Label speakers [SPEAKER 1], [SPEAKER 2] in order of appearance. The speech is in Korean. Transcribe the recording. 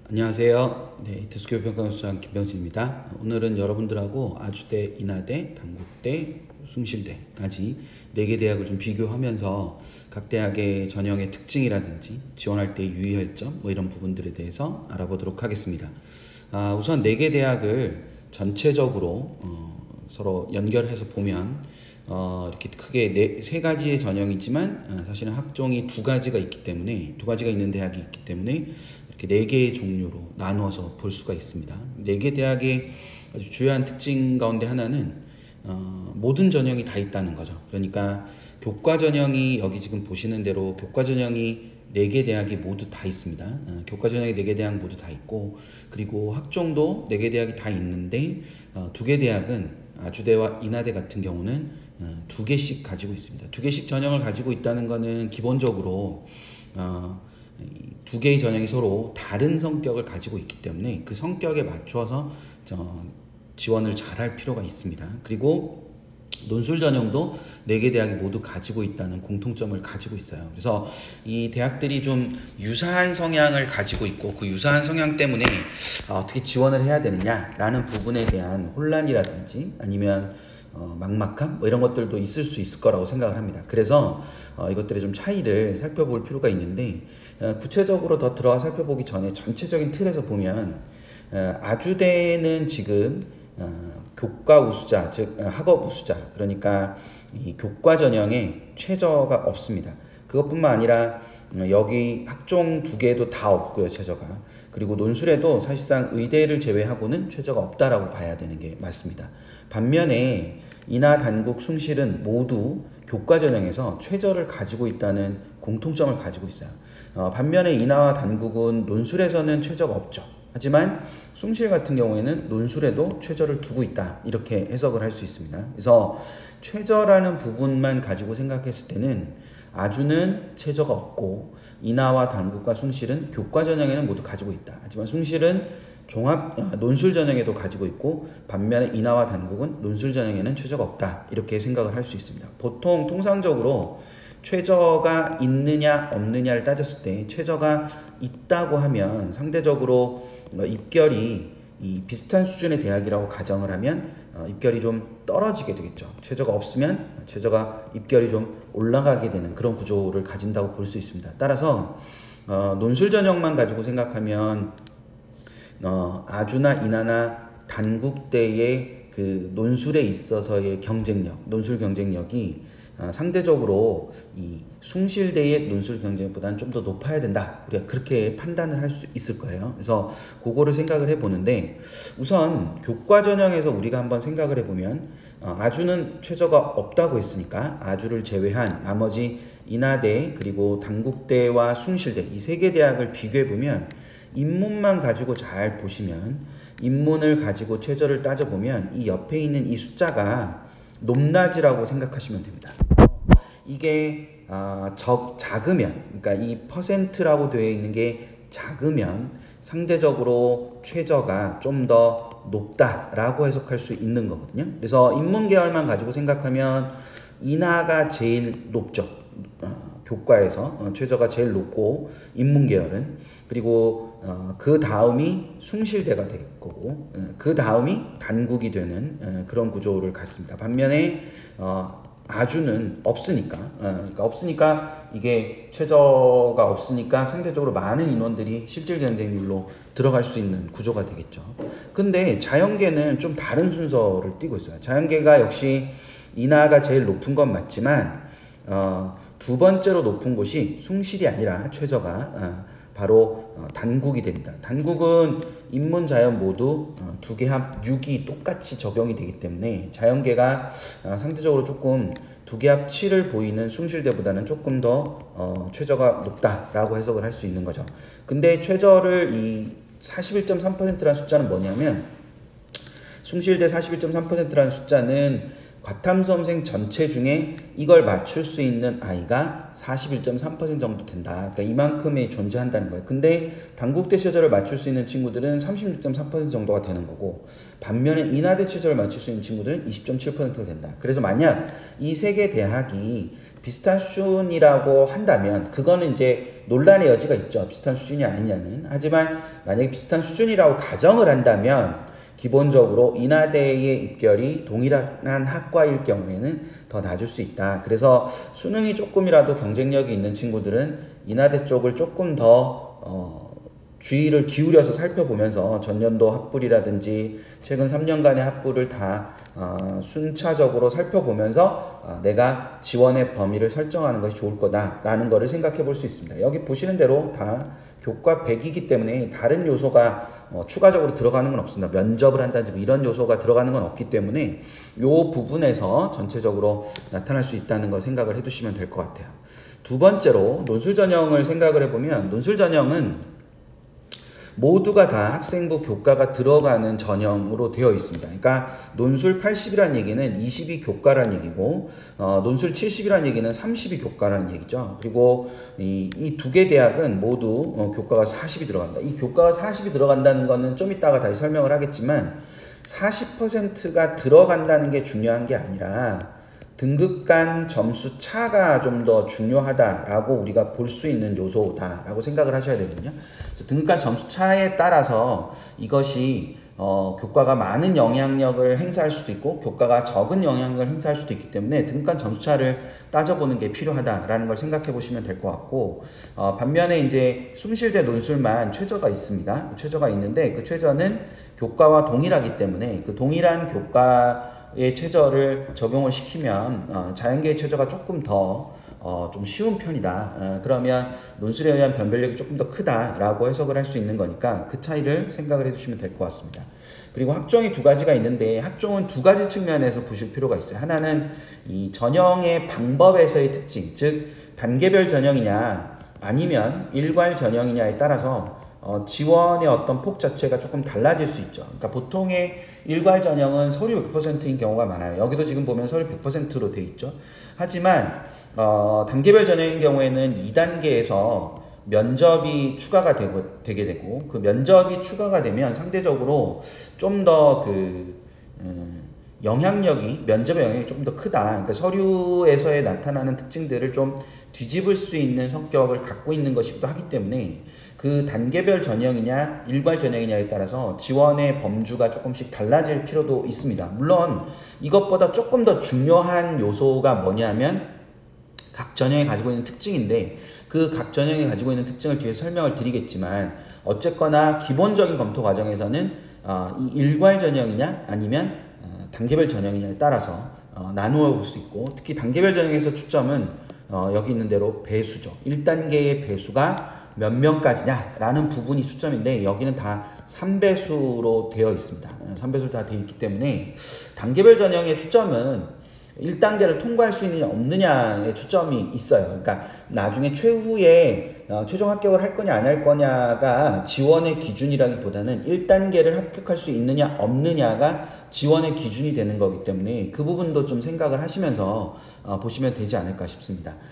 [SPEAKER 1] 안녕하세요. 네, 이트스교육 평가원수장 김병진입니다. 오늘은 여러분들하고 아주대, 인하대, 단국대, 숭실대까지 4개 대학을 좀 비교하면서 각 대학의 전형의 특징이라든지 지원할 때 유의할 점 이런 부분들에 대해서 알아보도록 하겠습니다. 우선 4개 대학을 전체적으로 서로 연결해서 보면 이렇게 크게 세 가지의 전형이지만 사실은 학종이 두 가지가 있는 대학이 있기 때문에 이렇게 4개의 종류로 나누어서 볼 수가 있습니다. 4개 대학의 아주 주요한 특징 가운데 하나는 모든 전형이 다 있다는 거죠. 그러니까 교과 전형이 여기 지금 보시는 대로 교과 전형이 4개 대학이 모두 다 있습니다. 교과 전형이 4개 대학 모두 다 있고, 그리고 학종도 4개 대학이 다 있는데 2개 대학은 아주대와 인하대 같은 경우는 2개씩 가지고 있습니다. 2개씩 전형을 가지고 있다는 것은 기본적으로 2개의 전형이 서로 다른 성격을 가지고 있기 때문에 그 성격에 맞춰서 지원을 잘할 필요가 있습니다. 그리고 논술 전형도 4개 대학이 모두 가지고 있다는 공통점을 가지고 있어요. 그래서 이 대학들이 좀 유사한 성향을 가지고 있고, 그 유사한 성향 때문에 어떻게 지원을 해야 되느냐라는 부분에 대한 혼란이라든지 아니면 막막함 이런 것들도 있을 수 있을 거라고 생각을 합니다. 그래서 이것들의 좀 차이를 살펴볼 필요가 있는데, 구체적으로 더 들어가 살펴보기 전에 전체적인 틀에서 보면 아주대는 지금 교과 우수자, 즉 학업 우수자, 그러니까 이 교과 전형에 최저가 없습니다. 그것뿐만 아니라 여기 학종 2개도 다 없고요, 최저가. 그리고 논술에도 사실상 의대를 제외하고는 최저가 없다라고 봐야 되는 게 맞습니다. 반면에 인하, 단국, 숭실은 모두 교과 전형에서 최저를 가지고 있다는 공통점을 가지고 있어요. 반면에 인하와 단국은 논술에서는 최저가 없죠. 하지만 숭실 같은 경우에는 논술에도 최저를 두고 있다, 이렇게 해석을 할 수 있습니다. 그래서 최저라는 부분만 가지고 생각했을 때는 아주는 최저가 없고, 인하와 단국과 숭실은 교과 전형에는 모두 가지고 있다. 하지만 숭실은 논술 전형에도 가지고 있고, 반면에 인하와 단국은 논술 전형에는 최저가 없다, 이렇게 생각을 할 수 있습니다. 보통 통상적으로 최저가 있느냐 없느냐를 따졌을 때 최저가 있다고 하면 상대적으로 입결이 비슷한 수준의 대학이라고 가정을 하면 입결이 좀 떨어지게 되겠죠. 최저가 없으면 최저가 입결이 좀 올라가게 되는 그런 구조를 가진다고 볼 수 있습니다. 따라서 논술 전형만 가지고 생각하면 아주나 인하나 단국대의 그 논술에 있어서의 논술 경쟁력이 상대적으로 이 숭실대의 논술 경쟁력보다는 좀 더 높아야 된다, 우리가 그렇게 판단을 할 수 있을 거예요. 그래서 그거를 생각을 해보는데, 우선 교과 전형에서 우리가 한번 생각을 해보면 아주는 최저가 없다고 했으니까 아주를 제외한 나머지 인하대 그리고 단국대와 숭실대 이 3개 대학을 비교해보면 인문만 가지고 잘 보시면, 인문을 가지고 최저를 따져보면 이 옆에 있는 이 숫자가 높낮이라고 생각하시면 됩니다. 이게 작으면, 그러니까 이 퍼센트라고 되어 있는 게 작으면 상대적으로 최저가 좀 더 높다라고 해석할 수 있는 거거든요. 그래서 인문 계열만 가지고 생각하면 인하가 제일 높죠. 교과에서 최저가 제일 높고, 인문 계열은. 그리고 그 다음이 숭실대가 될 거고, 그 다음이 단국이 되는 그런 구조를 갖습니다. 반면에 아주는 없으니까, 없으니까 이게 최저가 없으니까 상대적으로 많은 인원들이 실질 경쟁률로 들어갈 수 있는 구조가 되겠죠. 근데 자연계는 좀 다른 순서를 띠고 있어요. 자연계가 역시 인하가 제일 높은 건 맞지만 두 번째로 높은 곳이 숭실이 아니라 최저가 바로 단국이 됩니다. 단국은 인문, 자연 모두 2개 합 6이 똑같이 적용이 되기 때문에 자연계가 상대적으로 조금 2개 합 7을 보이는 숭실대보다는 조금 더 최저가 높다라고 해석을 할 수 있는 거죠. 근데 최저를 이 41.3%라는 숫자는 뭐냐면, 숭실대 41.3%라는 숫자는 과탐 수험생 전체 중에 이걸 맞출 수 있는 아이가 41.3% 정도 된다. 그러니까 이만큼이 존재한다는 거예요. 근데 단국대 최저를 맞출 수 있는 친구들은 36.3% 정도가 되는 거고, 반면에 인하대 최저를 맞출 수 있는 친구들은 20.7%가 된다. 그래서 만약 이 3개 대학이 비슷한 수준이라고 한다면 그거는 이제 논란의 여지가 있죠. 비슷한 수준이 아니냐는. 하지만 만약에 비슷한 수준이라고 가정을 한다면 기본적으로 인하대의 입결이 동일한 학과일 경우에는 더 낮을 수 있다. 그래서 수능이 조금이라도 경쟁력이 있는 친구들은 인하대 쪽을 조금 더 주의를 기울여서 살펴보면서 전년도 합불이라든지 최근 3년간의 합불을 다 순차적으로 살펴보면서 내가 지원의 범위를 설정하는 것이 좋을 거다라는 것을 생각해 볼 수 있습니다. 여기 보시는 대로 다 교과 100이기 때문에 다른 요소가 추가적으로 들어가는 건 없습니다. 면접을 한다든지 뭐 이런 요소가 들어가는 건 없기 때문에 이 부분에서 전체적으로 나타날 수 있다는 걸 생각을 해두시면 될 것 같아요. 두 번째로 논술 전형을 생각을 해보면 논술 전형은 모두가 다 학생부 교과가 들어가는 전형으로 되어 있습니다. 그러니까 논술 80이라는 얘기는 20이 교과라는 얘기고 논술 70이라는 얘기는 30이 교과라는 얘기죠. 그리고 이 두 개 대학은 모두 교과가 40이 들어간다. 이 교과가 40이 들어간다는 거는 좀 이따가 다시 설명을 하겠지만 40%가 들어간다는 게 중요한 게 아니라 등급 간 점수 차가 좀 더 중요하다라고 우리가 볼 수 있는 요소다라고 생각을 하셔야 되거든요. 그래서 등급 간 점수 차에 따라서 이것이 교과가 많은 영향력을 행사할 수도 있고 교과가 적은 영향력을 행사할 수도 있기 때문에 등급 간 점수 차를 따져보는 게 필요하다라는 걸 생각해 보시면 될 것 같고 반면에 이제 숭실대 논술만 최저가 있습니다. 최저가 있는데 그 최저는 교과와 동일하기 때문에 그 동일한 교과의 최저를 적용을 시키면 자연계의 최저가 조금 더 좀 쉬운 편이다. 그러면 논술에 의한 변별력이 조금 더 크다라고 해석을 할 수 있는 거니까 그 차이를 생각을 해주시면 될 것 같습니다. 그리고 학종이 두 가지가 있는데 학종은 두 가지 측면에서 보실 필요가 있어요. 하나는 이 전형의 방법에서의 특징, 즉 단계별 전형이냐 아니면 일괄 전형이냐에 따라서 지원의 어떤 폭 자체가 조금 달라질 수 있죠. 그러니까 보통의 일괄 전형은 서류 100%인 경우가 많아요. 여기도 지금 보면 서류 100%로 돼 있죠. 하지만 단계별 전형인 경우에는 2단계에서 면접이 추가가 되게 되고 그 면접이 추가가 되면 상대적으로 좀 더 면접의 영향력이 조금 더 크다. 그러니까 서류에서의 나타나는 특징들을 좀 뒤집을 수 있는 성격을 갖고 있는 것이기도 하기 때문에 그 단계별 전형이냐 일괄 전형이냐에 따라서 지원의 범주가 조금씩 달라질 필요도 있습니다. 물론 이것보다 조금 더 중요한 요소가 뭐냐면 각 전형이 가지고 있는 특징인데 그 각 전형이 가지고 있는 특징을 뒤에 설명을 드리겠지만 어쨌거나 기본적인 검토 과정에서는 이 일괄 전형이냐 아니면 단계별 전형이냐에 따라서 나누어 볼 수 있고 특히 단계별 전형에서 초점은 여기 있는 대로 배수죠. 1단계의 배수가 몇 명까지냐 라는 부분이 초점인데 여기는 다 3배수로 되어 있습니다. 3배수로 다 되어 있기 때문에 단계별 전형의 초점은 1단계를 통과할 수 있느냐 없느냐에 초점이 있어요. 그러니까 나중에 최후에 최종 합격을 할 거냐 안 할 거냐가 지원의 기준이라기보다는 1단계를 합격할 수 있느냐 없느냐가 지원의 기준이 되는 거기 때문에 그 부분도 좀 생각을 하시면서 보시면 되지 않을까 싶습니다.